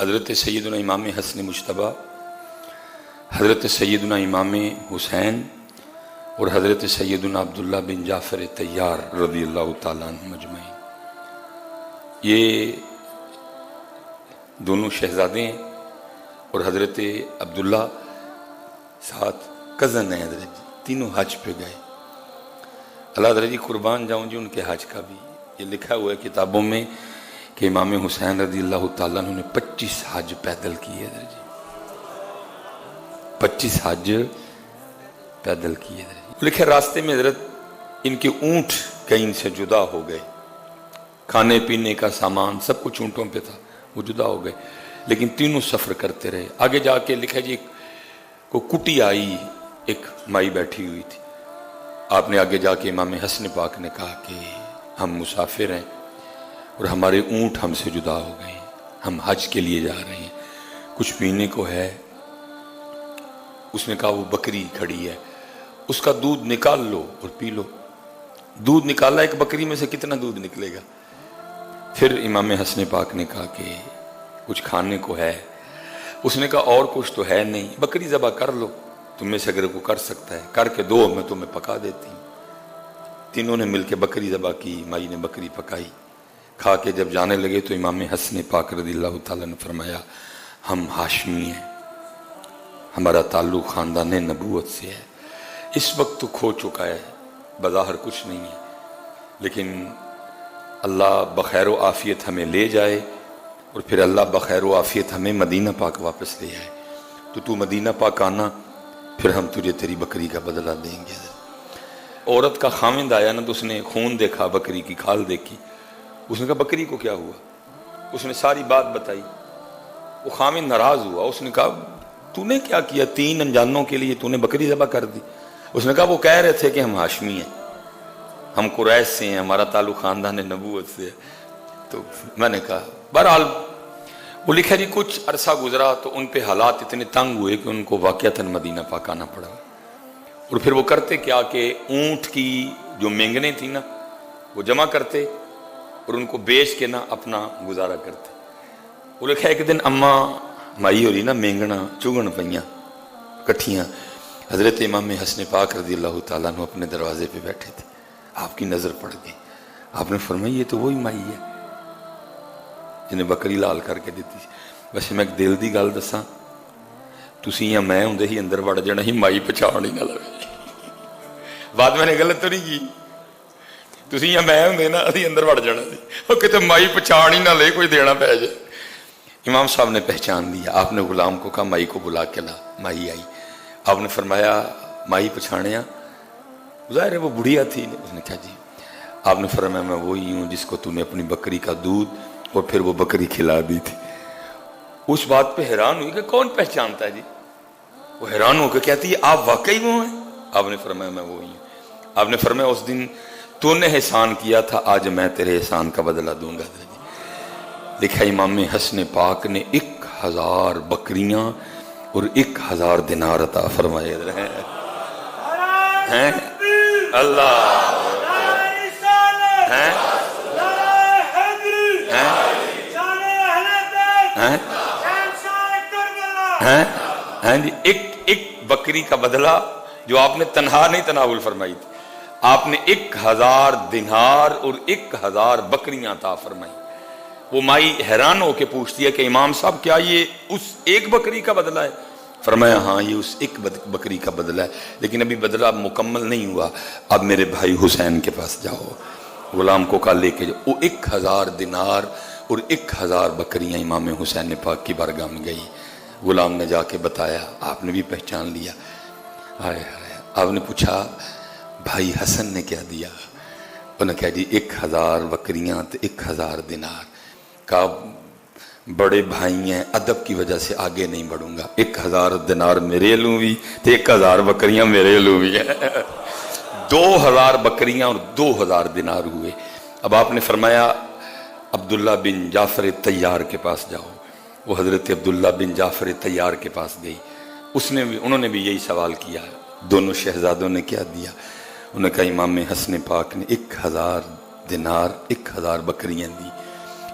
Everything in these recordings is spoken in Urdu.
حضرت سیدنا امام حسن مجتبیٰ، حضرت سیدنا امام حسین اور حضرت سیدنا عبداللہ بن جعفر طیار رضی اللہ تعالیٰ عنہ مجمعین، یہ دونوں شہزادے ہیں اور حضرت عبداللہ ساتھ کزن ہیں حضرت جی، تینوں حج پہ گئے۔ اللہ حضرت جی قربان جاؤں جی ان کے حج کا بھی یہ لکھا ہوا ہے کتابوں میں کہ امام حسین رضی اللہ تعالیٰ عنہ نے 25 حج پیدل کیے حضرت جی، 25 حج پیدل کیے حضرت جی۔ لکھے راستے میں حضرت ان کے اونٹ کہیں سے جدا ہو گئے، کھانے پینے کا سامان سب کچھ اونٹوں پہ تھا، وہ جدا ہو گئے، لیکن تینوں سفر کرتے رہے۔ آگے جا کے لکھا جی کو کٹی آئی، ایک مائی بیٹھی ہوئی تھی، آپ نے آگے جا کے امام حسن پاک نے کہا کہ ہم مسافر ہیں اور ہمارے اونٹ ہم سے جدا ہو گئے ہیں، ہم حج کے لیے جا رہے ہیں، کچھ پینے کو ہے؟ اس نے کہا وہ بکری کھڑی ہے، اس کا دودھ نکال لو اور پی لو۔ دودھ نکالا، ایک بکری میں سے کتنا دودھ نکلے گا؟ پھر امام حسن پاک نے کہا کہ کچھ کھانے کو ہے؟ اس نے کہا اور کچھ تو ہے نہیں، بکری ذبح کر لو، تم میں سے اگر کو کر سکتا ہے کر کے دو، میں تمہیں پکا دیتی ہوں۔ تینوں نے مل کے بکری ذبح کی، مائی نے بکری پکائی، کھا کے جب جانے لگے تو امام حسن پاک رضی اللہ تعالیٰ نے فرمایا ہم ہاشمی ہیں، ہمارا تعلق خاندان نبوت سے ہے۔ اس وقت تو کھو چکا ہے، بظاہر کچھ نہیں ہے، لیکن اللہ بخیر و عافیت ہمیں لے جائے اور پھر اللہ بخیر و عافیت ہمیں مدینہ پاک واپس لے آئے، تو مدینہ پاک آنا، پھر ہم تجھے تیری بکری کا بدلہ دیں گے۔ عورت کا خاوند آیا نا تو اس نے خون دیکھا، بکری کی کھال دیکھی، اس نے کہا بکری کو کیا ہوا؟ اس نے ساری بات بتائی، وہ خاوند ناراض ہوا، اس نے کہا تو نے کیا کیا؟ 3 انجانوں کے لیے تو نے بکری ذبح کر دی۔ اس نے کہا وہ کہہ رہے تھے کہ ہم ہاشمی ہیں، ہم قریش سے ہیں، ہمارا تعلق خاندان نبوت سے ہے، تو میں نے کہا بہرحال وہ لکھا جی کچھ عرصہ گزرا تو ان پہ حالات اتنے تنگ ہوئے کہ ان کو واقعتاً مدینہ پاک آنا پڑا، اور پھر وہ کرتے کیا کہ اونٹ کی جو مینگنیں تھیں نا وہ جمع کرتے اور ان کو بیچ کے نا اپنا گزارا کرتے۔ وہ لکھا ایک دن اماں مائی ہو رہی نا مینگنا چگن پئیاں کٹھیاں، حضرت امام حسن پاک رضی اللہ تعالیٰ عنہ اپنے دروازے پہ بیٹھے تھے، آپ کی نظر پڑ گئی، آپ نے فرمایا یہ تو وہی مائی ہے جنہیں بکری لال کر کے دیتی۔ ویسے میں ایک دل دی گل دساں، تسی یا میں ہوندے ہی اندر وڑ جانا ہی، مائی پہچان ہی نہ لگے۔ بات میں نے غلط تو نہیں کی؟ تسی یا میں ہوندے نا اسی اندر وڑ جانا سی، وہ کتے مائی پہچان ہی نہ لے، کوئی دینا پہ جائے۔ امام صاحب نے پہچان لیا، آپ نے غلام کو کہا مائی کو بلا کے لا، مائی آئی، آپ نے فرمایا مائی پہچانیا؟ ظاہر ہے وہ بڑھیا تھی، اس نے کہا جی۔ آپ نے فرمایا میں وہی ہوں جس کو تو نے اپنی بکری کا دودھ اور پھر وہ بکری کھلا دی تھی۔ اس بات پہ حیران ہوئی کہ کون پہچانتا ہے جی؟ وہ حیران ہو کے کہتی ہے آپ واقعی وہ ہیں؟ آپ نے فرمایا میں وہی ہوں۔ آپ نے فرمایا اس دن تو نے احسان کیا تھا، آج میں تیرے احسان کا بدلہ دوں گا۔ لکھا امام حسن پاک نے 1000 بکریاں اور 1000 دینار عطا فرمائے ہیں۔ اللہ جی، ایک بکری کا بدلہ جو آپ نے تنہا نہیں تناول فرمائی تھی، آپ نے 1000 دینار اور 1000 بکریاں عطا فرمائی۔ وہ مائی حیران ہو کے پوچھتی ہے کہ امام صاحب کیا یہ اس ایک بکری کا بدلہ ہے؟ فرمایا ہاں یہ اس ایک بکری کا بدلہ ہے، لیکن ابھی بدلہ مکمل نہیں ہوا، اب میرے بھائی حسین کے پاس جاؤ، غلام کو کہا لے کے جاؤ۔ وہ 1000 دینار اور 1000 بکریاں امام حسین پاک کی بارگاہ میں گئی۔ غلام نے جا کے بتایا، آپ نے بھی پہچان لیا۔ آپ نے پوچھا بھائی حسن نے کیا دیا؟ انہوں نے کہا جی 1000 بکریاں تو 1000 دینار۔ کہا بڑے بھائی ہیں، ادب کی وجہ سے آگے نہیں بڑھوں گا، 1000 دینار میرے لوں بھی تو 1000 بکریاں میرے لوں بھی ہیں۔ 2000 بکریاں اور 2000 دینار ہوئے۔ اب آپ نے فرمایا عبداللہ بن جعفر طیار کے پاس جاؤ۔ وہ حضرت عبداللہ بن جعفر طیار کے پاس گئی، انہوں نے بھی یہی سوال کیا۔ دونوں شہزادوں نے کیا دیا؟ انہوں نے کہا امام حسن پاک نے 1000 دینار 1000 بکریاں دی۔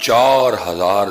4000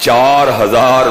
4000